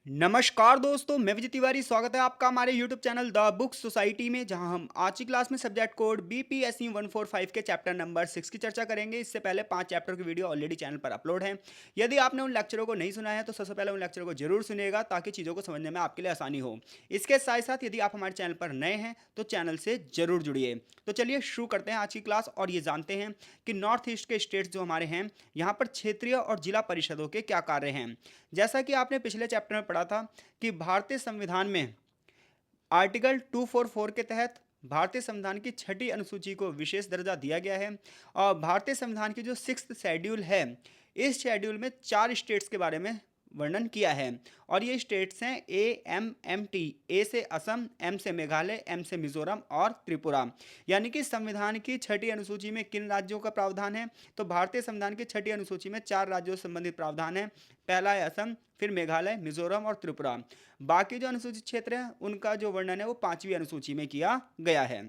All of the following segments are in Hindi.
नमस्कार दोस्तों, मैं विजय तिवारी। स्वागत है आपका हमारे YouTube channel the book society में, जहां हम आज की क्लास में सब्जेक्ट कोड BPSC 145 के चैप्टर नंबर 6 की चर्चा करेंगे। इससे पहले 5 चैप्टर की वीडियो ऑलरेडी चैनल पर अपलोड है। यदि आपने उन लेक्चरों को नहीं सुना है तो सबसे पहले उन लेक्चरों को जरूर सुनिएगा ताकि चीज़ों को समझने में आपके लिए आसानी हो। इसके साथ साथ यदि आप हमारे चैनल पर नए हैं तो चैनल से जरूर जुड़िए। तो चलिए शुरू करते हैं आज की क्लास और ये जानते हैं कि नॉर्थ ईस्ट के स्टेट्स जो हमारे हैं, यहाँ पर क्षेत्रीय और जिला परिषदों के क्या कार्य हैं। जैसा कि आपने पिछले चैप्टर में पढ़ा था कि भारतीय संविधान में आर्टिकल 244 के तहत भारतीय संविधान की छठी अनुसूची को विशेष दर्जा दिया गया है। और भारतीय संविधान की जो 6th शेड्यूल है, इस शेड्यूल में 4 स्टेट्स के बारे में वर्णन किया है। और ये स्टेट्स हैं AMMT। ए से असम, एम से मेघालय, एम से मिजोरम और त्रिपुरा। यानी कि संविधान की छठी अनुसूची में किन राज्यों का प्रावधान है, तो भारतीय संविधान की छठी अनुसूची में 4 राज्यों से संबंधित प्रावधान है। पहला है असम, फिर मेघालय, मिजोरम और त्रिपुरा। बाकी जो अनुसूचित क्षेत्र है उनका जो वर्णन है वो 5वीं अनुसूची में किया गया है।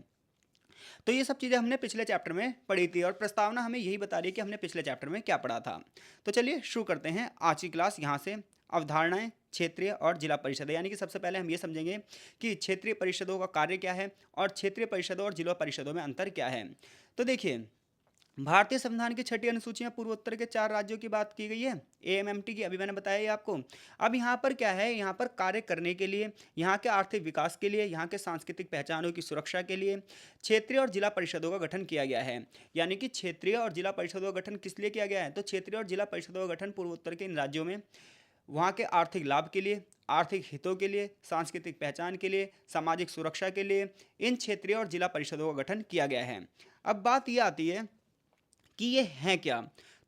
तो ये सब चीज़ें हमने पिछले चैप्टर में पढ़ी थी और प्रस्तावना हमें यही बता रही है कि हमने पिछले चैप्टर में क्या पढ़ा था। तो चलिए शुरू करते हैं आज की क्लास। यहाँ से अवधारणाएं, क्षेत्रीय और जिला परिषद, यानी कि सबसे पहले हम ये समझेंगे कि क्षेत्रीय परिषदों का कार्य क्या है और क्षेत्रीय परिषदों और जिला परिषदों में अंतर क्या है। तो देखिए, भारतीय संविधान की छठी अनुसूची में पूर्वोत्तर के 4 राज्यों की बात की गई है, AMMT की। अभी मैंने बताया ये आपको। अब यहाँ पर क्या है, यहाँ पर कार्य करने के लिए, यहाँ के आर्थिक विकास के लिए, यहाँ के सांस्कृतिक पहचानों की सुरक्षा के लिए क्षेत्रीय और जिला परिषदों का गठन किया गया है। यानी कि क्षेत्रीय और जिला परिषदों का गठन किस लिए किया गया है, तो क्षेत्रीय और जिला परिषदों का गठन पूर्वोत्तर के इन राज्यों में वहाँ के आर्थिक लाभ के लिए, आर्थिक हितों के लिए, सांस्कृतिक पहचान के लिए, सामाजिक सुरक्षा के लिए इन क्षेत्रीय और जिला परिषदों का गठन किया गया है। अब बात यह आती है कि ये हैं क्या।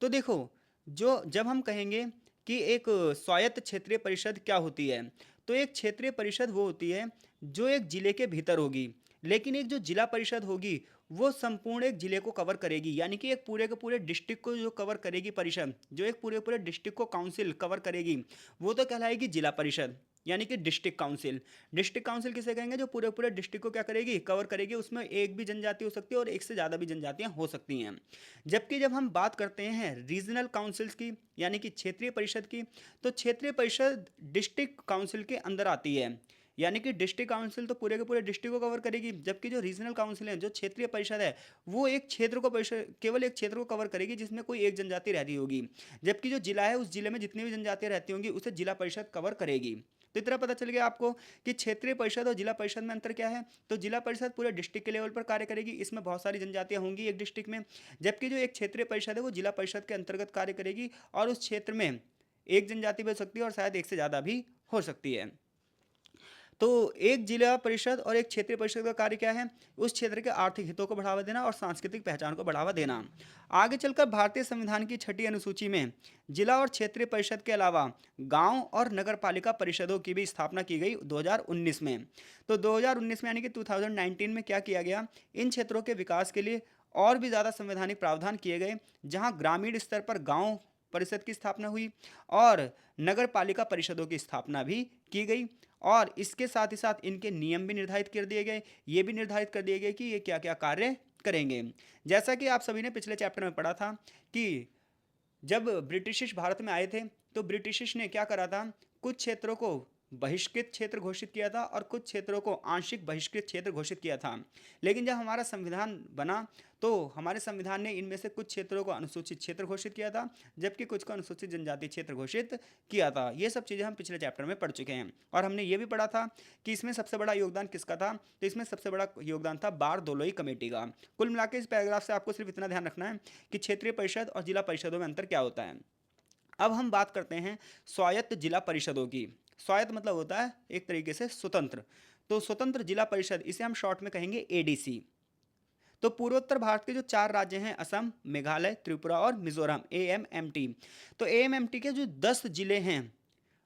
तो देखो, जो जब हम कहेंगे कि एक स्वायत्त क्षेत्रीय परिषद क्या होती है, तो एक क्षेत्रीय परिषद वो होती है जो एक जिले के भीतर होगी। लेकिन एक जो जिला परिषद होगी वो संपूर्ण एक जिले को कवर करेगी, यानी कि एक पूरे के पूरे डिस्ट्रिक्ट को जो कवर करेगी परिषद, जो एक पूरे पूरे डिस्ट्रिक्ट को काउंसिल कवर करेगी, वो तो कहलाएगी जिला परिषद, यानी कि डिस्ट्रिक्ट काउंसिल। डिस्ट्रिक्ट काउंसिल किसे कहेंगे, जो पूरे पूरे डिस्ट्रिक्ट को क्या करेगी, कवर करेगी। उसमें एक भी जनजाति हो सकती है और एक से ज़्यादा भी जनजातियां हो सकती हैं। जबकि जब हम बात करते हैं रीजनल काउंसिल्स की, यानी कि क्षेत्रीय परिषद की, तो क्षेत्रीय परिषद डिस्ट्रिक्ट काउंसिल के अंदर आती है। यानी कि डिस्ट्रिक्ट काउंसिल तो पूरे के पूरे डिस्ट्रिक्ट को कवर करेगी, जबकि जो रीजनल काउंसिल है, जो क्षेत्रीय परिषद है, वो एक क्षेत्र को परिषद, केवल एक क्षेत्र को कवर करेगी जिसमें कोई एक जनजाति रहती होगी। जबकि जो जिला है, उस जिले में जितनी भी जनजातियां रहती होंगी उसे जिला परिषद कवर करेगी। तो इतना पता चल गया आपको कि क्षेत्रीय परिषद और जिला परिषद में अंतर क्या है। तो जिला परिषद पूरे डिस्ट्रिक्ट के लेवल पर कार्य करेगी, इसमें बहुत सारी जनजातियां होंगी एक डिस्ट्रिक्ट में। जबकि जो एक क्षेत्रीय परिषद है वो जिला परिषद के अंतर्गत कार्य करेगी और उस क्षेत्र में एक जनजाति भी हो सकती है और शायद एक से ज़्यादा भी हो सकती है। तो एक जिला परिषद और एक क्षेत्रीय परिषद का कार्य क्या है, उस क्षेत्र के आर्थिक हितों को बढ़ावा देना और सांस्कृतिक पहचान को बढ़ावा देना। आगे चलकर भारतीय संविधान की छठी अनुसूची में जिला और क्षेत्रीय परिषद के अलावा गांव और नगर पालिका परिषदों की भी स्थापना की गई 2019 में। तो 2019 में यानी कि 2019 में क्या किया गया, इन क्षेत्रों के विकास के लिए और भी ज़्यादा संवैधानिक प्रावधान किए गए, जहां ग्रामीण स्तर पर गांव परिषद की स्थापना हुई और नगर पालिका परिषदों की स्थापना भी की गई। और इसके साथ ही साथ इनके नियम भी निर्धारित कर दिए गए, ये भी निर्धारित कर दिए गए कि ये क्या क्या कार्य करेंगे। जैसा कि आप सभी ने पिछले चैप्टर में पढ़ा था कि जब ब्रिटिश भारत में आए थे तो ब्रिटिश ने क्या करा था, कुछ क्षेत्रों को बहिष्कृत क्षेत्र घोषित किया था और कुछ क्षेत्रों को आंशिक बहिष्कृत क्षेत्र घोषित किया था। लेकिन जब हमारा संविधान बना तो हमारे संविधान ने इनमें से कुछ क्षेत्रों को अनुसूचित क्षेत्र घोषित किया था, जबकि कुछ को अनुसूचित जनजाति क्षेत्र घोषित किया था। ये सब चीज़ें हम पिछले चैप्टर में पढ़ चुके हैं। और हमने ये भी पढ़ा था कि इसमें सबसे बड़ा योगदान किसका था, तो इसमें सबसे बड़ा योगदान था बारदोलोई कमेटी का। कुल मिलाकर इस पैराग्राफ से आपको सिर्फ इतना ध्यान रखना है कि क्षेत्रीय परिषद और जिला परिषदों में अंतर क्या होता है। अब हम बात करते हैं स्वायत्त जिला परिषदों की। स्वायत्त मतलब होता है एक तरीके से स्वतंत्र। तो स्वतंत्र जिला परिषद, इसे हम शॉर्ट में कहेंगे ADC। तो पूर्वोत्तर भारत के जो 4 राज्य हैं, असम, मेघालय, त्रिपुरा और मिजोरम, AMMT। तो AMMT के जो 10 जिले हैं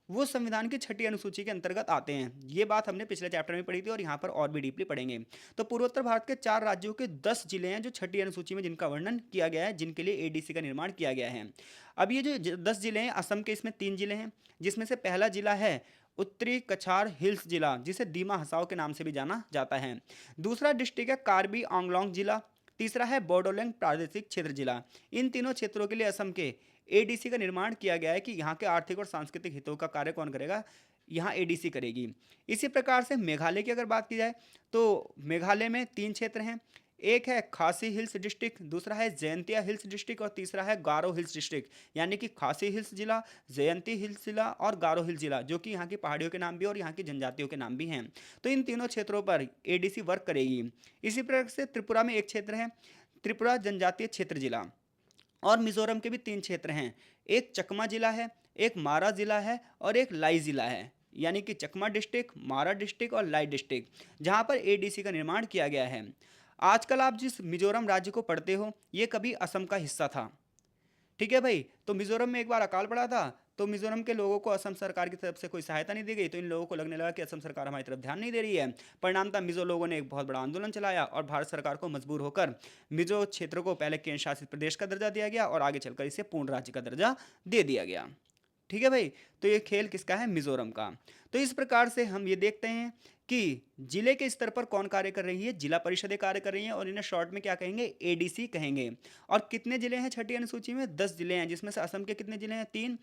वो संविधान की छठी अनुसूची के अंतर्गत आते हैं। ये बात हमने पिछले चैप्टर में पढ़ी थी और यहाँ पर और भी डीपली पढ़ेंगे। तो पूर्वोत्तर भारत के 4 राज्यों के 10 जिले हैं जो छठी अनुसूची में जिनका वर्णन किया गया है, जिनके लिए ADC का निर्माण किया गया है। अब ये जो 10 जिले हैं, असम के इसमें 3 जिले हैं, जिसमें से पहला जिला है उत्तरी कछार हिल्स जिला, जिसे दीमा हसाओ के नाम से भी जाना जाता है। दूसरा डिस्ट्रिक्ट है कार्बी आंगलोंग जिला। तीसरा है बोडोलैंड प्रादेशिक क्षेत्र जिला। इन तीनों क्षेत्रों के लिए असम के ADC का निर्माण किया गया है कि यहाँ के आर्थिक और सांस्कृतिक हितों का कार्य कौन करेगा, यहाँ एडीसी करेगी। इसी प्रकार से मेघालय की अगर बात की जाए तो मेघालय में 3 क्षेत्र हैं। एक है खासी हिल्स डिस्ट्रिक्ट, दूसरा है जयंतिया हिल्स डिस्ट्रिक्ट और तीसरा है गारो हिल्स डिस्ट्रिक्ट। यानी कि खासी हिल्स जिला, जयंती हिल्स जिला और गारो हिल्स जिला, जो कि यहाँ की पहाड़ियों के नाम भी और यहाँ की जनजातियों के नाम भी हैं। तो इन तीनों क्षेत्रों पर एडीसी वर्क करेगी। इसी प्रकार से त्रिपुरा में एक क्षेत्र है, त्रिपुरा जनजातीय क्षेत्र जिला। और मिजोरम के भी 3 क्षेत्र हैं, एक चकमा जिला है, एक मारा जिला है और एक लाई जिला है। यानी कि चकमा डिस्ट्रिक्ट, मारा डिस्ट्रिक्ट और लाई डिस्ट्रिक्ट, जहाँ पर एडीसी का निर्माण किया गया है। आजकल आप जिस मिजोरम राज्य को पढ़ते हो, ये कभी असम का हिस्सा था। ठीक है भाई, तो मिजोरम में एक बार अकाल पड़ा था, तो मिजोरम के लोगों को असम सरकार की तरफ से कोई सहायता नहीं दी गई, तो इन लोगों को लगने लगा कि असम सरकार हमारी तरफ ध्यान नहीं दे रही है। परिणामतः मिजो लोगों ने एक बहुत बड़ा आंदोलन चलाया और भारत सरकार को मजबूर होकर मिजो क्षेत्र को पहले केंद्र शासित प्रदेश का दर्जा दिया गया और आगे चलकर इसे पूर्ण राज्य का दर्जा दे दिया गया। ठीक है भाई, तो ये खेल किसका है? मिजोरम का। तो इस प्रकार से हम ये देखते हैं कि जिले के स्तर पर कौन कार्य कर रही है, जिला परिषदें कार्य कर रही हैं और इन्हें शॉर्ट में क्या कहेंगे? एडीसी कहेंगे। और कितने जिले हैं छठी अनुसूची में? 10 जिले हैं, जिसमें से असम के कितने जिले हैं? 3।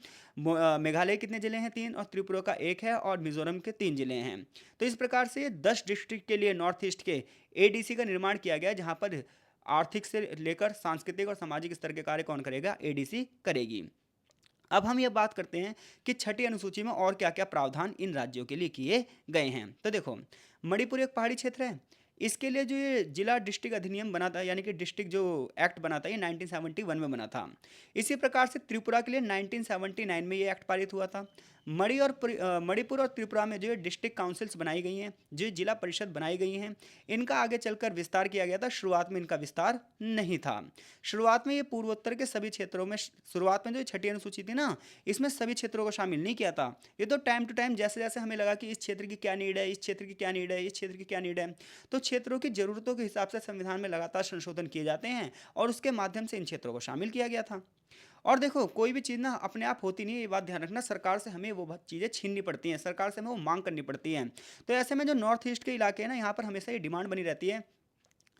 मेघालय कितने जिले हैं? 3। और त्रिपुरा का 1 है और मिजोरम के 3 जिले हैं। तो इस प्रकार से 10 डिस्ट्रिक्ट के लिए नॉर्थ ईस्ट के एडीसी का निर्माण किया गया, जहाँ पर आर्थिक से लेकर सांस्कृतिक और सामाजिक स्तर के कार्य कौन करेगा? एडीसी करेगी। अब हम ये बात करते हैं कि छठी अनुसूची में और क्या क्या प्रावधान इन राज्यों के लिए किए गए हैं। तो देखो, मणिपुर एक पहाड़ी क्षेत्र है, इसके लिए जो ये जिला डिस्ट्रिक्ट अधिनियम बना था, यानी कि डिस्ट्रिक्ट जो एक्ट बना था, ये 1971 में बना था। इसी प्रकार से त्रिपुरा के लिए 1979 में ये एक्ट पारित हुआ था। मणिपुर और त्रिपुरा में जो है डिस्ट्रिक्ट काउंसिल्स बनाई गई हैं, जो जिला परिषद बनाई गई हैं, इनका आगे चलकर विस्तार किया गया था। शुरुआत में इनका विस्तार नहीं था। शुरुआत में ये पूर्वोत्तर के सभी क्षेत्रों में, शुरुआत में जो छठी अनुसूची थी ना, इसमें सभी क्षेत्रों को शामिल नहीं किया था। ये तो टाइम टू टाइम जैसे जैसे हमें लगा कि इस क्षेत्र की क्या नीड है, इस क्षेत्र की क्या नीड है, इस क्षेत्र की क्या नीड है, तो क्षेत्रों की जरूरतों के हिसाब से संविधान में लगातार संशोधन किए जाते हैं और उसके माध्यम से इन क्षेत्रों को शामिल किया गया था। और देखो, कोई भी चीज़ ना अपने आप होती नहीं है, ये बात ध्यान रखना। सरकार से हमें वो चीज़ें छीननी पड़ती हैं, सरकार से हमें वो मांग करनी पड़ती है। तो ऐसे में जो नॉर्थ ईस्ट के इलाके हैं ना, यहाँ पर हमेशा ये डिमांड बनी रहती है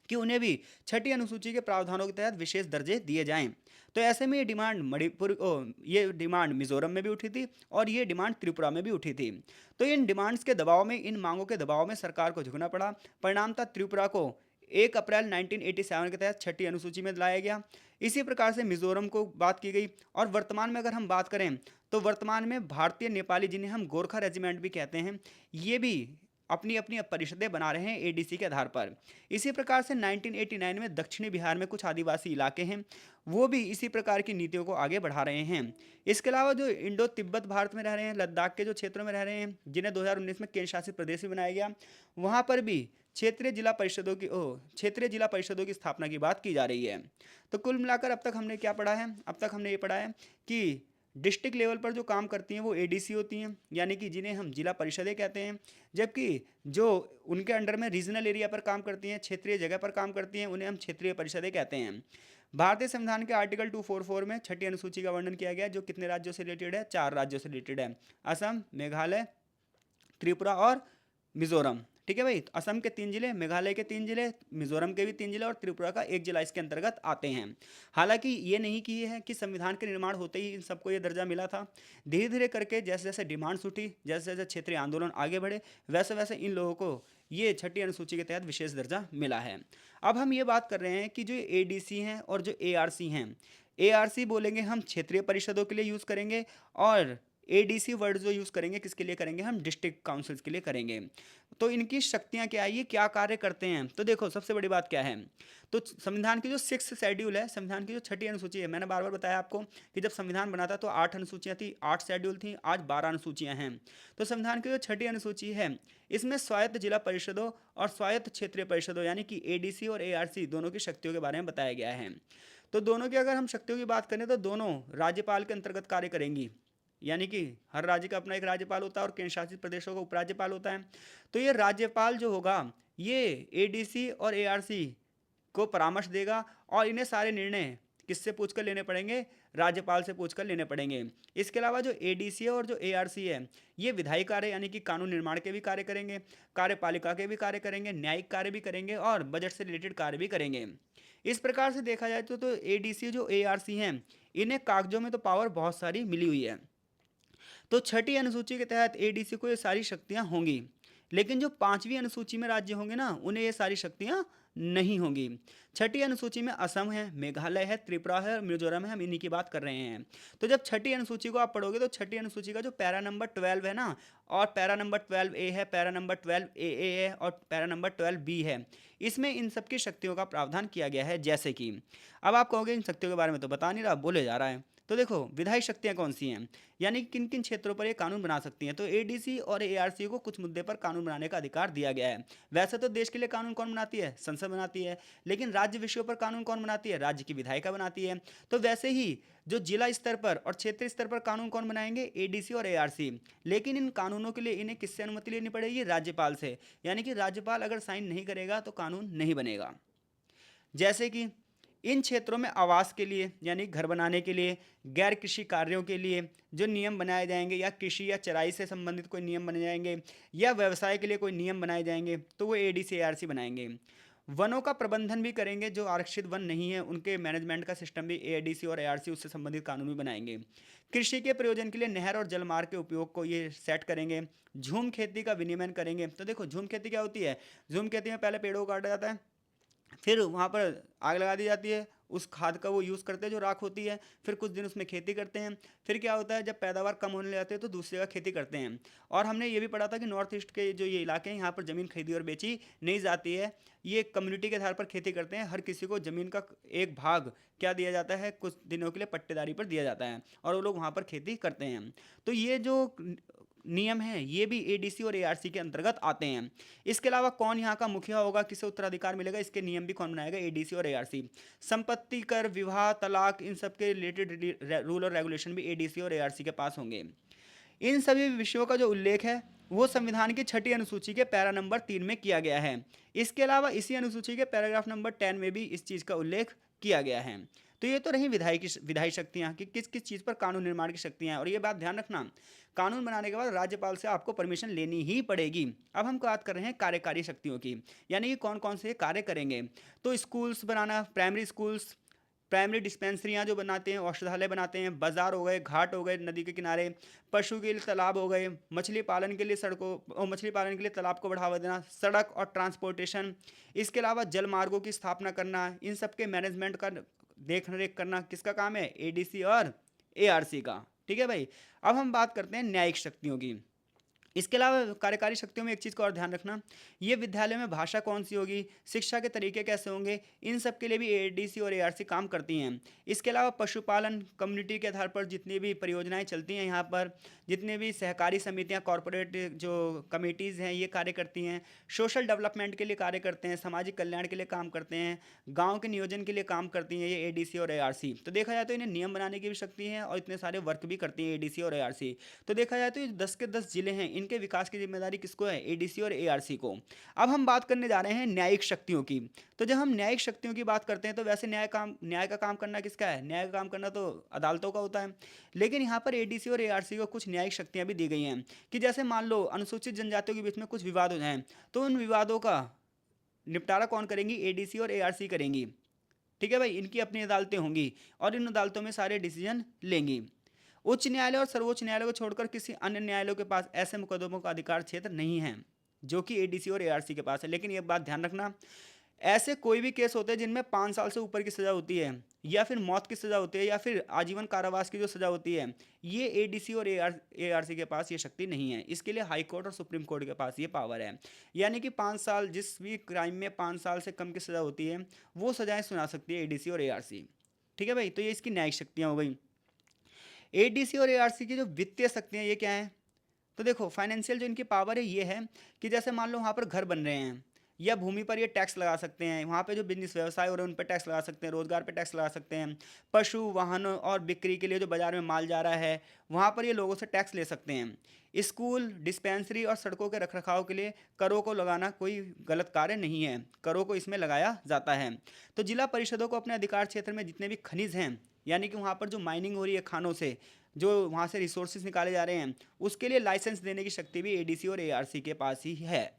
कि उन्हें भी छठी अनुसूची के प्रावधानों के तहत विशेष दर्जे दिए जाएं। तो ऐसे में ये डिमांड मिजोरम में भी उठी थी और ये डिमांड त्रिपुरा में भी उठी थी। तो इन डिमांड्स के दबाव में, इन मांगों के दबाव में सरकार को झुकना पड़ा। परिणामतः त्रिपुरा को 1 अप्रैल 1987 के तहत छठी अनुसूची में लाया गया। इसी प्रकार से मिजोरम को बात की गई। और वर्तमान में अगर हम बात करें तो वर्तमान में भारतीय नेपाली, जिन्हें हम गोरखा रेजिमेंट भी कहते हैं, ये भी अपनी अपनी परिषदें बना रहे हैं एडीसी के आधार पर। इसी प्रकार से 1989 में दक्षिणी बिहार में कुछ आदिवासी इलाके हैं, वो भी इसी प्रकार की नीतियों को आगे बढ़ा रहे हैं। इसके अलावा जो इंडो तिब्बत भारत में रह रहे हैं, लद्दाख के जो क्षेत्रों में रह रहे हैं, जिन्हें 2019 में केंद्र शासित प्रदेश भी बनाया गया, वहाँ पर भी क्षेत्रीय जिला परिषदों की स्थापना की बात की जा रही है। तो कुल मिलाकर अब तक हमने क्या पढ़ा है? अब तक हमने ये पढ़ा है कि डिस्ट्रिक्ट लेवल पर जो काम करती हैं वो एडीसी होती हैं, यानी कि जिन्हें हम जिला परिषदें कहते हैं। जबकि जो उनके अंडर में रीजनल एरिया पर काम करती हैं, क्षेत्रीय जगह पर काम करती हैं, उन्हें हम क्षेत्रीय परिषदें कहते हैं। भारतीय संविधान के आर्टिकल 244 में छठी अनुसूची का वर्णन किया गया है, जो कितने राज्यों से रिलेटेड है? 4 राज्यों से रिलेटेड है, असम, मेघालय, त्रिपुरा और मिजोरम। ठीक है भाई, तो असम के 3 जिले, मेघालय के 3 जिले, मिजोरम के भी 3 जिले और त्रिपुरा का 1 जिला इसके अंतर्गत आते हैं। हालांकि ये नहीं कि ये है कि संविधान के निर्माण होते ही इन सबको ये दर्जा मिला था। धीरे धीरे करके जैसे जैसे डिमांड्स उठी, जैसे जैसे क्षेत्रीय आंदोलन आगे बढ़े, वैसे वैसे इन लोगों को ये छठी अनुसूची के तहत विशेष दर्जा मिला है। अब हम ये बात कर रहे हैं कि जो एडीसी हैं और जो एआरसी हैं, एआरसी बोलेंगे हम क्षेत्रीय परिषदों के लिए यूज़ करेंगे, और एडीसी वर्ड जो यूज़ करेंगे किसके लिए करेंगे? हम डिस्ट्रिक्ट काउंसिल्स के लिए करेंगे। तो इनकी शक्तियां क्या है, ये क्या कार्य करते हैं? तो देखो, सबसे बड़ी बात क्या है, तो संविधान की जो 6th शेड्यूल है, संविधान की जो छठी अनुसूची है, मैंने बार बार बताया आपको कि जब संविधान बना था तो 8 अनुसूचियां थी, 8 शेड्यूल थी, आज 12 अनुसूचियां हैं। तो संविधान की जो छठी अनुसूची है, इसमें स्वायत्त जिला परिषदों और स्वायत्त क्षेत्रीय परिषदों, यानी कि एडीसी और एआरसी दोनों की शक्तियों के बारे में बताया गया है। तो दोनों की अगर हम शक्तियों की बात करें तो दोनों राज्यपाल के अंतर्गत कार्य करेंगी, यानी कि हर राज्य का अपना एक राज्यपाल होता है और केंद्र शासित प्रदेशों का उपराज्यपाल होता है। तो ये राज्यपाल जो होगा, ये एडीसी और एआरसी को परामर्श देगा और इन्हें सारे निर्णय किससे पूछकर लेने पड़ेंगे? राज्यपाल से पूछकर लेने पड़ेंगे। इसके अलावा जो एडीसी है और जो एआरसी है, ये विधायी कार्य यानी कि कानून निर्माण के भी कार्य करेंगे, कार्यपालिका के भी कार्य करेंगे, न्यायिक कार्य भी करेंगे और बजट से रिलेटेड कार्य भी करेंगे। इस प्रकार से देखा जाए तो एडीसी जो एआरसी हैं, इन्हें कागजों में तो पावर बहुत सारी मिली हुई है। तो छठी अनुसूची के तहत एडीसी को ये सारी शक्तियां होंगी, लेकिन जो पांचवी अनुसूची में राज्य होंगे ना, उन्हें ये सारी शक्तियां नहीं होंगी। छठी अनुसूची में असम है, मेघालय है, त्रिपुरा है, मिजोरम है, हम इन्हीं की बात कर रहे हैं। तो जब छठी अनुसूची को आप पढ़ोगे तो छठी अनुसूची का जो पैरा नंबर 12 है ना, और पैरा नंबर 12A है, पैरा नंबर 12AA है, और पैरा नंबर 12B है, इसमें इन सब की शक्तियों का प्रावधान किया गया है। जैसे कि अब आप कहोगे इन शक्तियों के बारे में तो बता नहीं रहा, बोले जा रहा है। तो देखो विधायी शक्तियां कौन सी हैं, यानी कि किन किन क्षेत्रों पर ये कानून बना सकती हैं। तो एडीसी और एआरसी को कुछ मुद्दे पर कानून बनाने का अधिकार दिया गया है। वैसे तो देश के लिए कानून कौन बनाती है, संसद बनाती है, लेकिन राज्य विषयों पर कानून कौन बनाती है, राज्य की विधायिका बनाती है। तो वैसे ही जो जिला स्तर पर और क्षेत्रीय स्तर पर कानून कौन बनाएंगे, एडीसी और एआरसी। लेकिन इन कानूनों के लिए इन्हें किससे अनुमति लेनी पड़ेगी, राज्यपाल से। यानी कि राज्यपाल अगर साइन नहीं करेगा तो कानून नहीं बनेगा। जैसे कि इन क्षेत्रों में आवास के लिए यानी घर बनाने के लिए, गैर कृषि कार्यों के लिए जो नियम बनाए जाएंगे, या कृषि या चराई से संबंधित कोई नियम बनाए जाएंगे, या व्यवसाय के लिए कोई नियम बनाए जाएंगे, तो वो एडीसी एआरसी बनाएंगे। वनों का प्रबंधन भी करेंगे, जो आरक्षित वन नहीं है उनके मैनेजमेंट का सिस्टम भी एडीसी और एआरसी उससे संबंधित कानून भी बनाएंगे। कृषि के प्रयोजन के लिए नहर और जलमार्ग के उपयोग को ये सेट करेंगे। झूम खेती का विनियमन करेंगे। तो देखो झूम खेती क्या होती है, झूम खेती में पहले पेड़ों को काटा जाता है, फिर वहाँ पर आग लगा दी जाती है, उस खाद का वो यूज़ करते हैं जो राख होती है, फिर कुछ दिन उसमें खेती करते हैं। फिर क्या होता है, जब पैदावार कम होने लगती है तो दूसरी जगह खेती करते हैं। और हमने ये भी पढ़ा था कि नॉर्थ ईस्ट के जो ये इलाके हैं, यहाँ पर ज़मीन खरीदी और बेची नहीं जाती है, ये कम्युनिटी के आधार पर खेती करते हैं। हर किसी को ज़मीन का एक भाग क्या दिया जाता है, कुछ दिनों के लिए पट्टेदारी पर दिया जाता है, और वो लोग वहाँ पर खेती करते हैं। तो ये जो नियम हैं ये भी एडीसी और एआरसी के अंतर्गत आते हैं। इसके अलावा कौन यहाँ का मुखिया होगा, किसे उत्तराधिकार मिलेगा, इसके नियम भी कौन बनाएगा, एडीसी और एआरसी। संपत्ति कर, विवाह, तलाक, इन सब के रिलेटेड रूल और रेगुलेशन भी एडीसी और एआरसी के पास होंगे। इन सभी विषयों का जो उल्लेख है वो संविधान की छठी अनुसूची के पैरा नंबर 3 में किया गया है। इसके अलावा इसी अनुसूची के पैराग्राफ नंबर 10 में भी इस चीज़ का उल्लेख किया गया है। तो ये तो रही विधायी शक्तियाँ कि किस किस चीज़ पर कानून निर्माण की शक्तियाँ हैं। और ये बात ध्यान रखना, कानून बनाने के बाद राज्यपाल से आपको परमिशन लेनी ही पड़ेगी। अब हम बात कर रहे हैं कार्यकारी शक्तियों की, यानी कि कौन कौन से कार्य करेंगे। तो स्कूल्स बनाना, प्राइमरी स्कूल्स, प्राइमरी डिस्पेंसरियाँ जो बनाते हैं, औषधालय बनाते हैं, बाजार हो गए, घाट हो गए नदी के किनारे, पशु के लिए तालाब हो गए, मछली पालन के लिए सड़कों और मछली पालन के लिए तालाब को बढ़ावा देना, सड़क और ट्रांसपोर्टेशन। इसके अलावा जल मार्गों की स्थापना करना, इन सब के मैनेजमेंट का देख रेख करना किसका काम है, एडीसी और एआरसी का। ठीक है भाई। अब हम बात करते हैं न्यायिक शक्तियों की। इसके अलावा कार्यकारी शक्तियों में एक चीज़ का और ध्यान रखना, ये विद्यालय में भाषा कौन सी होगी, शिक्षा के तरीके कैसे होंगे, इन सब के लिए भी एडीसी और एआरसी काम करती हैं। इसके अलावा पशुपालन, कम्युनिटी के आधार पर जितनी भी परियोजनाएं चलती हैं यहाँ पर, जितने भी सहकारी समितियाँ, कॉरपोरेट जो कमेटीज़ हैं ये कार्य करती हैं, सोशल डेवलपमेंट के लिए कार्य करते हैं, सामाजिक कल्याण के लिए काम करते हैं, गाँव के नियोजन के लिए काम करती हैं ये एडीसी और एआरसी। तो देखा जाए तो इन्हें नियम बनाने की भी शक्ति है और इतने सारे वर्क भी करती हैं एडीसी और एआरसी। तो देखा जाए तो ये 10 के 10 जिले हैं, इनके विकास की जिम्मेदारी किसको है, एडीसी और एआरसी को। अब हम बात करने जा रहे हैं न्यायिक शक्तियों की। तो जब हम न्यायिक शक्तियों की बात करते हैं तो वैसे न्याय का काम करना किसका है, न्याय का काम करना तो अदालतों का होता है। लेकिन यहाँ पर एडीसी और एआरसी को कुछ न्यायिक शक्तियाँ भी दी गई हैं कि जैसे मान लो अनुसूचित जनजातियों के बीच में कुछ विवाद हो जाएं, तो उन विवादों का निपटारा कौन करेंगी, एडीसी और एआरसी करेंगी। ठीक है भाई, इनकी अपनी अदालतें होंगी और इन अदालतों में सारे डिसीजन लेंगी। उच्च न्यायालय और सर्वोच्च न्यायालय को छोड़कर किसी अन्य न्यायालयों के पास ऐसे मुकदमों का अधिकार क्षेत्र नहीं है जो कि एडीसी और एआरसी के पास है। लेकिन एक बात ध्यान रखना, ऐसे कोई भी केस होते हैं जिनमें 5 साल से ऊपर की सज़ा होती है, या फिर मौत की सज़ा होती है, या फिर आजीवन कारावास की जो सज़ा होती है, ये एडीसी और एआरसी के पास ये शक्ति नहीं है। इसके लिए हाई कोर्ट और सुप्रीम कोर्ट के पास ये पावर है। यानी कि 5 साल, जिस भी क्राइम में 5 साल से कम की सज़ा होती है वो सज़ाएँ सुना सकती है एडीसी और एआरसी। ठीक है भाई, तो ये इसकी न्यायिक शक्तियाँ हो गई। एडीसी और एआरसी की जो वित्तीय शक्तियाँ ये क्या है, तो देखो फाइनेंशियल जो इनकी पावर है ये है कि जैसे मान लो वहाँ पर घर बन रहे हैं या भूमि पर ये टैक्स लगा सकते हैं, वहाँ पे जो बिजनेस व्यवसाय हो रहे हैं उन पर टैक्स लगा सकते हैं, रोजगार पे टैक्स लगा सकते हैं, पशु वाहनों और बिक्री के लिए जो बाजार में माल जा रहा है वहाँ पर ये लोगों से टैक्स ले सकते हैं। स्कूल, डिस्पेंसरी और सड़कों के रखरखाव के लिए करों को लगाना कोई गलत कार्य नहीं है, करों को इसमें लगाया जाता है। तो जिला परिषदों को अपने अधिकार क्षेत्र में जितने भी खनिज हैं, यानी कि वहाँ पर जो माइनिंग हो रही है खानों से, जो वहाँ से रिसोर्सेज निकाले जा रहे हैं, उसके लिए लाइसेंस देने की शक्ति भी एडीसी और एआरसी के पास ही है।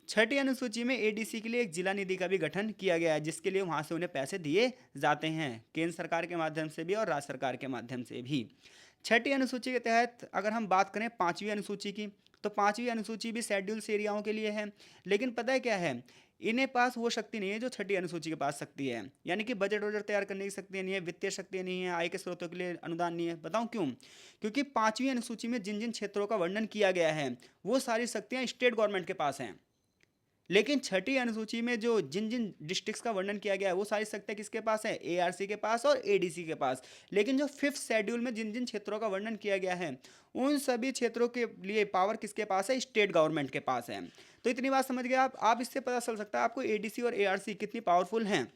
छठी अनुसूची में एडीसी के लिए एक जिला निधि का भी गठन किया गया है, जिसके लिए वहाँ से उन्हें पैसे दिए जाते हैं, केंद्र सरकार के माध्यम से भी और राज्य सरकार के माध्यम से भी। छठी अनुसूची के तहत अगर हम बात करें पांचवी अनुसूची की, तो पांचवी अनुसूची भी शेड्यूल्स एरियाओं के लिए है। लेकिन पता है क्या है, इन्हें पास वो शक्ति नहीं है जो छठी अनुसूची के पास शक्ति है। यानी कि बजट वजट तैयार करने की शक्ति नहीं है, वित्तीय शक्ति नहीं है, आय के स्रोतों के लिए अनुदान नहीं है। बताऊं क्यों? क्योंकि पांचवी अनुसूची में जिन जिन क्षेत्रों का वर्णन किया गया है वो सारी शक्तियां स्टेट गवर्नमेंट के पास हैं। लेकिन छठी अनुसूची में जो जिन जिन डिस्ट्रिक्ट्स का वर्णन किया गया है वो सारी शक्तियां किसके पास है? एआरसी के पास और एडीसी के पास। लेकिन जो फिफ्थ शेड्यूल में जिन जिन क्षेत्रों का वर्णन किया गया है उन सभी क्षेत्रों के लिए पावर किसके पास है? स्टेट गवर्नमेंट के पास है। तो इतनी बात समझ गए आप इससे पता चल सकता है आपको एडीसी और एआरसी कितनी पावरफुल हैं।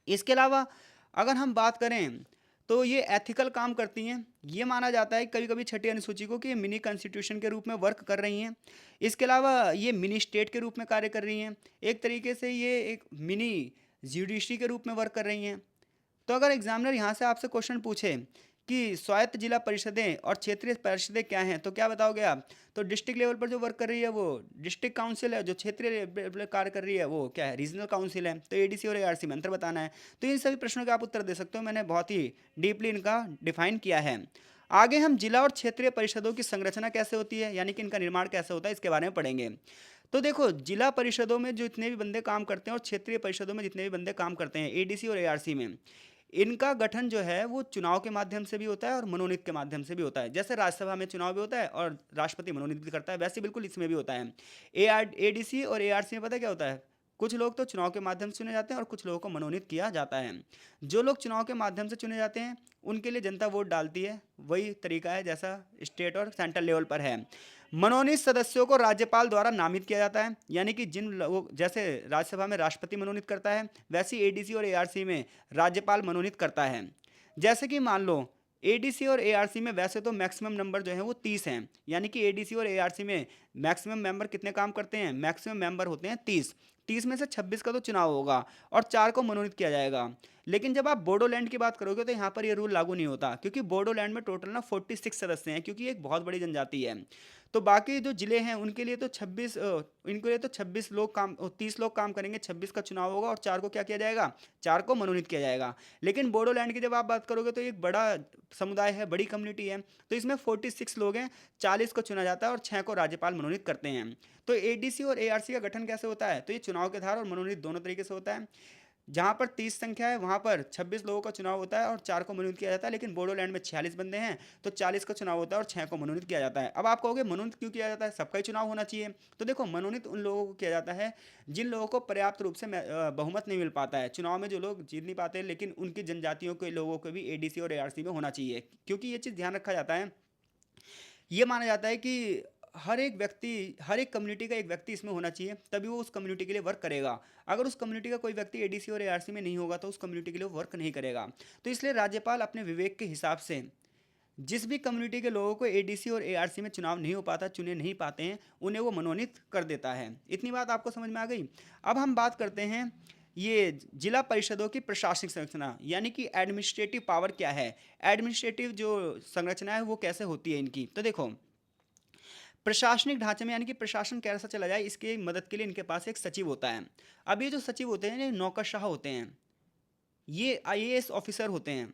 इसके अलावा अगर हम बात करें तो ये एथिकल काम करती हैं। ये माना जाता है कभी कभी छठी अनुसूची को कि ये मिनी कॉन्स्टिट्यूशन के रूप में वर्क कर रही हैं। इसके अलावा ये मिनी स्टेट के रूप में कार्य कर रही हैं। एक तरीके से ये एक मिनी ज्यूडिशरी के रूप में वर्क कर रही हैं। तो अगर एग्जामिनर यहाँ से आपसे क्वेश्चन पूछे कि स्वायत्त जिला परिषदें और क्षेत्रीय परिषदें क्या हैं, तो क्या बताओगे आप? तो डिस्ट्रिक्ट लेवल पर जो वर्क कर रही है वो डिस्ट्रिक्ट काउंसिल है, जो क्षेत्रीय लेवल पर कार्य कर रही है वो क्या है? रीजनल काउंसिल है। तो एडीसी और एआरसी में अंतर बताना है। तो इन सभी प्रश्नों के आप उत्तर दे सकते हो, मैंने बहुत ही डीपली इनका डिफाइन किया है। आगे हम जिला और क्षेत्रीय परिषदों की संरचना कैसे होती है, यानी कि इनका निर्माण कैसे होता है, इसके बारे में पढ़ेंगे। तो देखो, जिला परिषदों में जो इतने भी बंदे काम करते हैं और क्षेत्रीय परिषदों में जितने भी बंदे काम करते हैं एडीसी और एआरसी में, इनका गठन जो है वो चुनाव के माध्यम से भी होता है और मनोनीत के माध्यम से भी होता है। जैसे राज्यसभा में चुनाव भी होता है और राष्ट्रपति मनोनीत भी करता है, वैसे बिल्कुल इसमें भी होता है। एडीसी और एआरसी में पता है क्या होता है? कुछ लोग तो चुनाव के माध्यम से चुने जाते हैं और कुछ लोगों को मनोनीत किया जाता है। जो लोग चुनाव के माध्यम से चुने जाते हैं उनके लिए जनता वोट डालती है। वही तरीका है जैसा स्टेट और सेंट्रल लेवल पर है। मनोनीत सदस्यों को राज्यपाल द्वारा नामित किया जाता है। यानी कि जिन लोगों, जैसे राज्यसभा में राष्ट्रपति मनोनीत करता है वैसे एडीसी और एआरसी में राज्यपाल मनोनीत करता है। जैसे कि मान लो एडीसी और एआरसी में वैसे तो मैक्सिमम नंबर जो है वो 30 हैं। यानी कि एडीसी और एआरसी में मैक्सिमम मेंबर कितने काम करते हैं? मैक्सिमम मेंबर होते हैं 30। 30 में से 26 का तो चुनाव होगा और 4 को मनोनीत किया जाएगा। लेकिन जब आप बोडोलैंड की बात करोगे तो यहाँ पर ये रूल लागू नहीं होता, क्योंकि बोडोलैंड में टोटल ना 46 सदस्य हैं, क्योंकि एक बहुत बड़ी जनजाति है। तो बाकी जो जिले हैं उनके लिए तो 26 इनके लिए तो 26 लोग काम 30 लोग काम करेंगे, 26 का चुनाव होगा और 4 को क्या किया जाएगा? 4 को मनोनीत किया जाएगा। लेकिन बोडोलैंड की जब आप बात करोगे तो एक बड़ा समुदाय है, बड़ी कम्युनिटी है, तो इसमें 46 लोग हैं, 40 को चुना जाता है और 6 को राज्यपाल मनोनीत करते हैं। तो एडीसी और एआरसी का गठन कैसे होता है? तो ये चुनाव के आधार और मनोनीत दोनों तरीके से होता है। जहाँ पर 30 संख्या है वहाँ पर 26 लोगों का चुनाव होता है और 4 को मनोनीत किया जाता है। लेकिन बोडोलैंड में 46 बंदे हैं तो 40 का चुनाव होता है और 6 को मनोनीत किया जाता है। अब आप कहोगे मनोनीत क्यों किया जाता है? सबका ही चुनाव होना चाहिए। तो देखो, मनोनीत उन लोगों को किया जाता है जिन लोगों को पर्याप्त रूप से बहुमत नहीं मिल पाता है चुनाव में, जो लोग जीत नहीं पाते, लेकिन उनकी जनजातियों के लोगों को भी एडीसी और एआरसी में होना चाहिए। क्योंकि ये चीज़ ध्यान रखा जाता है, ये माना जाता है कि हर एक व्यक्ति, हर एक कम्युनिटी का एक व्यक्ति इसमें होना चाहिए, तभी वो उस कम्युनिटी के लिए वर्क करेगा। अगर उस कम्युनिटी का कोई व्यक्ति एडीसी और एआरसी में नहीं होगा तो उस कम्युनिटी के लिए वर्क नहीं करेगा। तो इसलिए राज्यपाल अपने विवेक के हिसाब से जिस भी कम्युनिटी के लोगों को एडीसी और एआरसी में चुनाव नहीं हो पाता, चुने नहीं पाते हैं, उन्हें वो मनोनीत कर देता है। इतनी बात आपको समझ में आ गई। अब हम बात करते हैं ये जिला परिषदों की प्रशासनिक संरचना, यानी कि एडमिनिस्ट्रेटिव पावर क्या है, एडमिनिस्ट्रेटिव जो संरचना है वो कैसे होती है इनकी। तो देखो, प्रशासनिक ढांचे में यानी कि प्रशासन कैसा चला जाए इसकी मदद के लिए इनके पास एक सचिव होता है। अब ये जो सचिव होते हैं ये नौकरशाह होते हैं, ये आईएएस ऑफिसर होते हैं।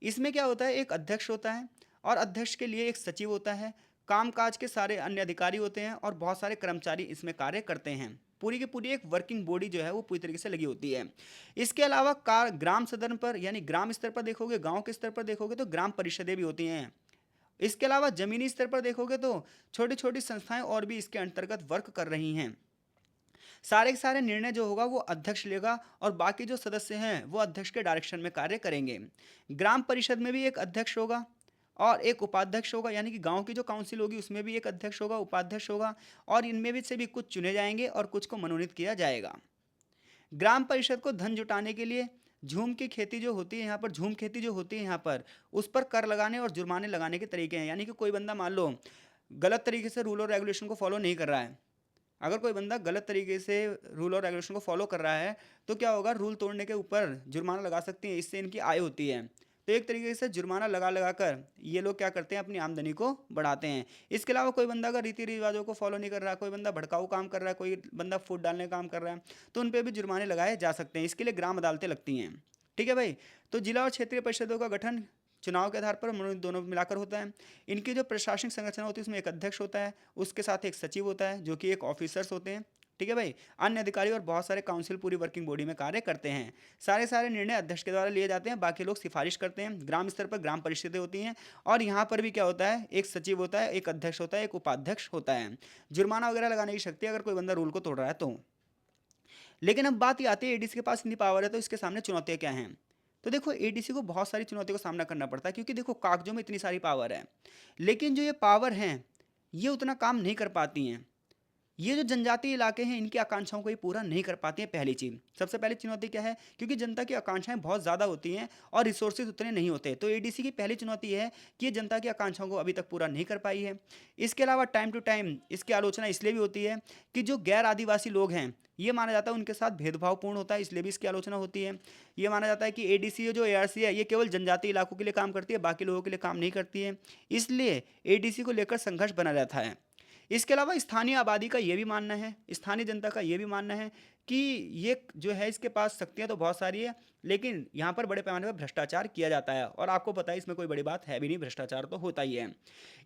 इसमें क्या होता है, एक अध्यक्ष होता है और अध्यक्ष के लिए एक सचिव होता है, कामकाज के सारे अन्य अधिकारी होते हैं और बहुत सारे कर्मचारी इसमें कार्य करते हैं। पूरी की पूरी एक वर्किंग बॉडी जो है वो पूरी तरीके से लगी होती है। इसके अलावा कार ग्राम सदन पर यानी ग्राम स्तर पर देखोगे, गांव के स्तर पर देखोगे तो ग्राम परिषदें भी होती हैं। इसके अलावा जमीनी स्तर पर देखोगे तो छोटी छोटी संस्थाएं और भी इसके अंतर्गत वर्क कर रही हैं। सारे के सारे निर्णय जो होगा वो अध्यक्ष लेगा और बाकी जो सदस्य हैं वो अध्यक्ष के डायरेक्शन में कार्य करेंगे। ग्राम परिषद में भी एक अध्यक्ष होगा और एक उपाध्यक्ष होगा, यानी कि गांव की जो काउंसिल होगी उसमें भी एक अध्यक्ष होगा, उपाध्यक्ष होगा, और इनमें भी से भी कुछ चुने जाएंगे और कुछ को मनोनीत किया जाएगा। ग्राम परिषद को धन जुटाने के लिए झूम की खेती जो होती है यहाँ पर, झूम खेती जो होती है यहाँ पर, उस पर कर लगाने और जुर्माने लगाने के तरीके हैं। यानी कि कोई बंदा मान लो गलत तरीके से रूल और रेगुलेशन को फॉलो नहीं कर रहा है, अगर कोई बंदा गलत तरीके से रूल और रेगुलेशन को फॉलो कर रहा है तो क्या होगा, रूल तोड़ने के ऊपर जुर्माना लगा सकती हैं, इससे इनकी आय होती है। तो एक तरीके से जुर्माना लगा लगा कर ये लोग क्या करते हैं, अपनी आमदनी को बढ़ाते हैं। इसके अलावा कोई बंदा अगर रीति रिवाजों को फॉलो नहीं कर रहा, कोई बंदा भड़काऊ काम कर रहा है, कोई बंदा फूट डालने का काम कर रहा है, तो उन पर भी जुर्माने लगाए जा सकते हैं। इसके लिए ग्राम अदालतें लगती हैं। ठीक है भाई। तो जिला और क्षेत्रीय परिषदों का गठन चुनाव के आधार पर मनोनीत दोनों मिलाकर होता है। इनकी जो प्रशासनिक संरचना होती है उसमें एक अध्यक्ष होता है, उसके साथ एक सचिव होता है जो कि एक ऑफिसर्स होते हैं, ठीक है भाई। अन्य अधिकारी और बहुत सारे काउंसिल पूरी वर्किंग बॉडी में कार्य करते हैं। सारे सारे निर्णय अध्यक्ष के द्वारा लिए जाते हैं, बाकी लोग सिफारिश करते हैं। ग्राम स्तर पर ग्राम परिषदें होती हैं और यहाँ पर भी क्या होता है, एक सचिव होता है, एक अध्यक्ष होता है, एक उपाध्यक्ष होता है। जुर्माना वगैरह लगाने की शक्ति है अगर कोई बंदा रूल को तोड़ रहा है तो। लेकिन अब बात ये आती है एडीसी के पास इतनी पावर है तो इसके सामने चुनौतियाँ क्या हैं। तो देखो एडीसी को बहुत सारी चुनौतियों का सामना करना पड़ता है क्योंकि देखो कागजों में इतनी सारी पावर है, लेकिन जो ये पावर हैं ये उतना काम नहीं कर पाती हैं। ये जो जनजातीय इलाके हैं इनकी आकांक्षाओं को ये पूरा नहीं कर पाती हैं। पहली चीज़, सबसे पहली चुनौती क्या है, क्योंकि जनता की आकांक्षाएं बहुत ज़्यादा होती हैं और रिसोर्सेज उतने नहीं होते, तो एडीसी की पहली चुनौती है कि ये जनता की आकांक्षाओं को अभी तक पूरा नहीं कर पाई है। इसके अलावा टाइम टू टाइम इसकी आलोचना इसलिए भी होती है कि जो गैर आदिवासी लोग हैं ये माना जाता है उनके साथ भेदभावपूर्ण होता है, इसलिए भी इसकी आलोचना होती है। ये माना जाता है कि एडीसी जो एआरसी है ये केवल जनजातीय इलाकों के लिए काम करती है, बाकी लोगों के लिए काम नहीं करती है, इसलिए एडीसी को लेकर संघर्ष बना रहता है। इसके अलावा स्थानीय आबादी का ये भी मानना है, स्थानीय जनता का ये भी मानना है कि ये जो है इसके पास शक्तियाँ तो बहुत सारी है, लेकिन यहाँ पर बड़े पैमाने पर भ्रष्टाचार किया जाता है और आपको पता है इसमें कोई बड़ी बात है भी नहीं, भ्रष्टाचार तो होता ही है।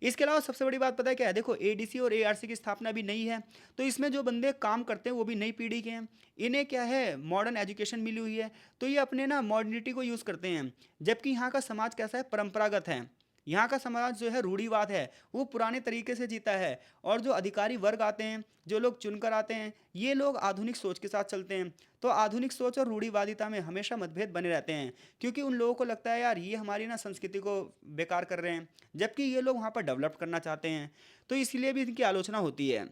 इसके अलावा सबसे बड़ी बात पता है क्या है, देखो एडीसी और एआरसी की स्थापना भी नई है, तो इसमें जो बंदे काम करते हैं वो भी नई पीढ़ी के हैं। इन्हें क्या है, मॉडर्न एजुकेशन मिली हुई है, तो ये अपने ना मॉडर्निटी को यूज़ करते हैं। जबकि यहाँ का समाज कैसा है, परंपरागत है। यहाँ का समाज जो है रूढ़िवाद है, वो पुराने तरीके से जीता है। और जो अधिकारी वर्ग आते हैं, जो लोग चुनकर आते हैं, ये लोग आधुनिक सोच के साथ चलते हैं। तो आधुनिक सोच और रूढ़िवादिता में हमेशा मतभेद बने रहते हैं, क्योंकि उन लोगों को लगता है यार ये हमारी ना संस्कृति को बेकार कर रहे हैं, जबकि ये लोग वहाँ पर डेवलप करना चाहते हैं। तो इसलिए भी इनकी आलोचना होती है।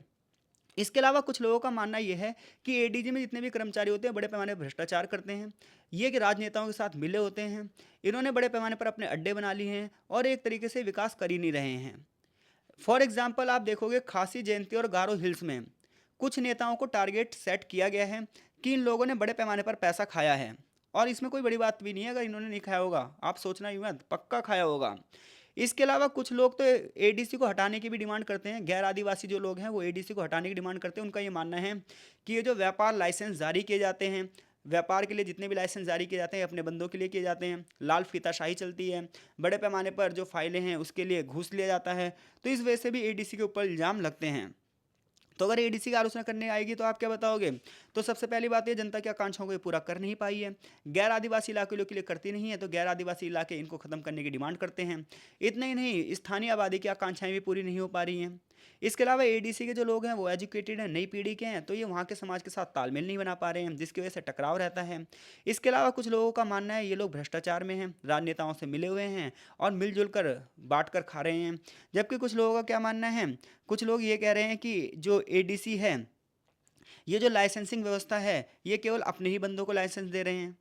इसके अलावा कुछ लोगों का मानना यह है कि एडीजी में जितने भी कर्मचारी होते हैं बड़े पैमाने पर भ्रष्टाचार करते हैं। ये कि राजनेताओं के साथ मिले होते हैं, इन्होंने बड़े पैमाने पर अपने अड्डे बना लिए हैं और एक तरीके से विकास कर ही नहीं रहे हैं। फॉर एग्जाम्पल आप देखोगे खासी जयंती और गारो हिल्स में कुछ नेताओं को टारगेट सेट किया गया है कि इन लोगों ने बड़े पैमाने पर पैसा खाया है, और इसमें कोई बड़ी बात भी नहीं है अगर इन्होंने नहीं खाया होगा, आप सोचना ही मत, पक्का खाया होगा। इसके अलावा कुछ लोग तो एडीसी को हटाने की भी डिमांड करते हैं, गैर आदिवासी जो लोग हैं वो एडीसी को हटाने की डिमांड करते हैं। उनका ये मानना है कि ये जो व्यापार लाइसेंस जारी किए जाते हैं, व्यापार के लिए जितने भी लाइसेंस जारी किए जाते हैं अपने बंदों के लिए किए जाते हैं, लाल फीताशाही चलती है, बड़े पैमाने पर जो फाइलें हैं उसके लिए घूस लिया जाता है, तो इस वजह से भी एडीसी के ऊपर इल्ज़ाम लगते हैं। तो अगर एडीसी की आलोचना करने आएगी तो आप क्या बताओगे, तो सबसे पहली बात ये जनता की आकांक्षाओं को ये पूरा कर नहीं पाई है, गैर आदिवासी इलाके के लिए करती नहीं है, तो गैर आदिवासी इलाके इनको खत्म करने की डिमांड करते हैं। इतना ही नहीं, स्थानीय आबादी की आकांक्षाएं भी पूरी नहीं हो पा रही हैं। इसके अलावा एडीसी के जो लोग हैं वो एजुकेटेड हैं, नई पीढ़ी के हैं, तो ये वहाँ के समाज के साथ तालमेल नहीं बना पा रहे हैं, जिसकी वजह से टकराव रहता है। इसके अलावा कुछ लोगों का मानना है ये लोग भ्रष्टाचार में हैं, राजनेताओं से मिले हुए हैं और मिलजुल कर बांट कर खा रहे हैं। जबकि कुछ लोगों का क्या मानना है, कुछ लोग ये कह रहे हैं कि जो एडीसी है, ये जो लाइसेंसिंग व्यवस्था है, ये केवल अपने ही बंदों को लाइसेंस दे रहे हैं।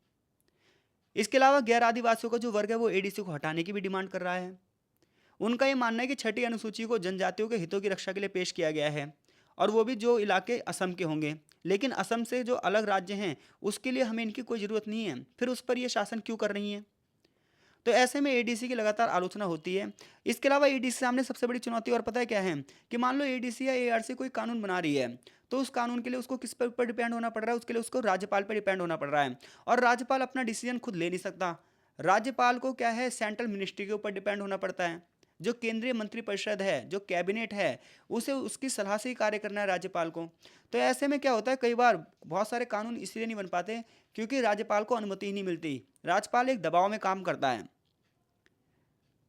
इसके अलावा गैर आदिवासियों का जो वर्ग है वो एडीसी को हटाने की भी डिमांड कर रहा है। उनका ये मानना है कि छठी अनुसूची को जनजातियों के हितों की रक्षा के लिए पेश किया गया है, और वो भी जो इलाके असम के होंगे, लेकिन असम से जो अलग राज्य हैं उसके लिए हमें इनकी कोई ज़रूरत नहीं है, फिर उस पर ये शासन क्यों कर रही हैं। तो ऐसे में एडीसी की लगातार आलोचना होती है। इसके अलावा एडीसी सामने सबसे बड़ी चुनौती और पता है क्या है, कि मान लो एडीसी या एआरसी कोई कानून बना रही है, तो उस कानून के लिए उसको किस पर ऊपर डिपेंड होना पड़ रहा है, उसके लिए उसको राज्यपाल पर डिपेंड होना पड़ रहा है, और राज्यपाल अपना डिसीजन खुद ले नहीं सकता। राज्यपाल को क्या है, सेंट्रल मिनिस्ट्री के ऊपर डिपेंड होना पड़ता है। जो केंद्रीय मंत्रिपरिषद है, जो कैबिनेट है, उसे उसकी सलाह से ही कार्य करना है राज्यपाल को। तो ऐसे में क्या होता है, कई बार बहुत सारे कानून इसलिए नहीं बन पाते क्योंकि राज्यपाल को अनुमति ही नहीं मिलती, राज्यपाल एक दबाव में काम करता है।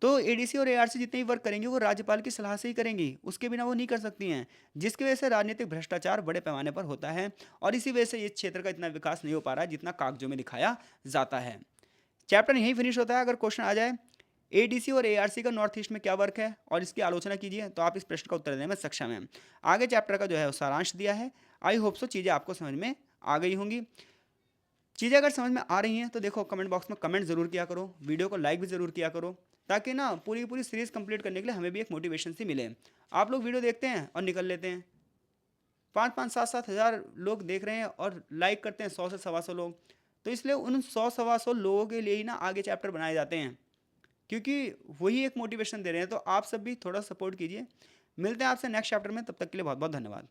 तो एडीसी और एआरसी जितने भी वर्क करेंगे वो राज्यपाल की सलाह से ही करेंगी, उसके बिना वो नहीं कर सकती हैं, जिसकी वजह से राजनीतिक भ्रष्टाचार बड़े पैमाने पर होता है, और इसी वजह से इस क्षेत्र का इतना विकास नहीं हो पा रहा है जितना कागजों में दिखाया जाता है। चैप्टर यहीं फिनिश होता है। अगर क्वेश्चन आ जाए एडीसी और एआरसी का नॉर्थ ईस्ट में क्या वर्क है और इसकी आलोचना कीजिए, तो आप इस प्रश्न का उत्तर देने में सक्षम हैं। आगे चैप्टर का जो है वो सारांश दिया है। आई होप सो चीज़ें आपको समझ में आ गई होंगी। चीज़ें अगर समझ में आ रही हैं तो देखो कमेंट बॉक्स में कमेंट ज़रूर किया करो, वीडियो को लाइक भी ज़रूर किया करो, ताकि ना पूरी पूरी सीरीज़ कंप्लीट करने के लिए हमें भी एक मोटिवेशन सी मिले। आप लोग वीडियो देखते हैं और निकल लेते हैं, 5-5, 7-7 हज़ार लोग देख रहे हैं और लाइक करते हैं 100 से 125 लोग, तो इसलिए उन 100-125 लोगों के लिए ही ना आगे चैप्टर बनाए जाते हैं, क्योंकि वही एक मोटिवेशन दे रहे हैं। तो आप सब भी थोड़ा सपोर्ट कीजिए। मिलते हैं आपसे नेक्स्ट चैप्टर में, तब तक के लिए बहुत बहुत धन्यवाद।